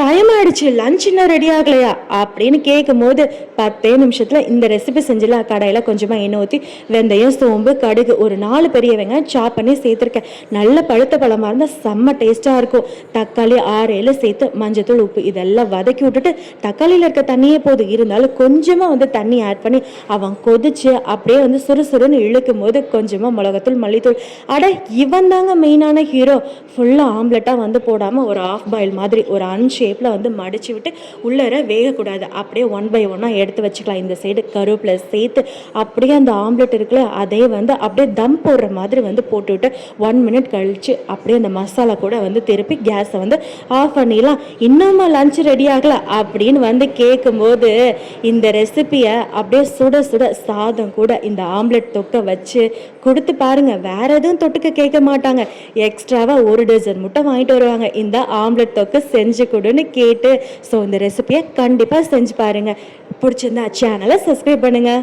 Time ஆயிடுச்சு, lunch இன்னும் ready ஆகலையா அப்படின்னு கேட்கும்போது 10 நிமிஷத்தில் இந்த ரெசிபி செஞ்சிடலாம். கடையில் கொஞ்சமாக எண்ணெய் ஊற்றி வெந்தயம், சோம்பு, கடுகு, ஒரு 4 பெரிய வெங்காயம் சாப் பண்ணி சேர்த்துருக்கேன். நல்ல பழுத்த பழமாக இருந்தால் செம்ம டேஸ்ட்டாக இருக்கும். தக்காளி 6-7 சேர்த்து மஞ்சத்தூள், உப்பு இதெல்லாம் வதக்கி விட்டுட்டு தக்காளியில் இருக்க தண்ணியே போது, இருந்தாலும் கொஞ்சமாக வந்து தண்ணி ஆட் பண்ணி அவன் கொதிச்சு அப்படியே வந்து சுறுசுறுன்னு இழுக்கும் போது கொஞ்சமாக மிளகாத்தூள், மல்லித்தூள். அட இவன் தாங்க மெயினான ஹீரோ. ஃபுல்லாக ஆம்லெட்டாக வந்து போடாமல் ஒரு ஆஃப் பாயில் மாதிரி ஒரு ஷேப்பில் வந்து மடித்து விட்டு உள்ளர வேகக்கூடாது, அப்படியே 1 by 1 எடுத்து வச்சுக்கலாம். இந்த சைடு கருவேப்பிலை சேர்த்து அப்படியே அந்த ஆம்லெட் இருக்குல்ல அதே வந்து அப்படியே தம் போடுற மாதிரி வந்து போட்டுவிட்டு 1 minute கழித்து அப்படியே அந்த மசாலா கூட வந்து திருப்பி கேஸை வந்து ஆஃப் பண்ணிடலாம். இன்னும் லஞ்ச் ரெடி ஆகலை அப்படின்னு வந்து கேட்கும்போது இந்த ரெசிப்பியை அப்படியே சுட சுட சாதம் கூட இந்த ஆம்லெட் தொக்க வச்சு கொடுத்து பாருங்க. வேற எதுவும் தொட்டுக்க கேட்க மாட்டாங்க. எக்ஸ்ட்ராவாக 1 டஜன் முட்டை வாங்கிட்டு வருவாங்க, இந்த ஆம்லெட் தொக்கு செஞ்சு கொடுன்னு கேட்டு. ஸோ இந்த ரெசிபியை கண்டிப்பாக செஞ்சு பாருங்கள். பிடிச்சிருந்தா சேனலை சப்ஸ்கிரைப் பண்ணுங்கள்.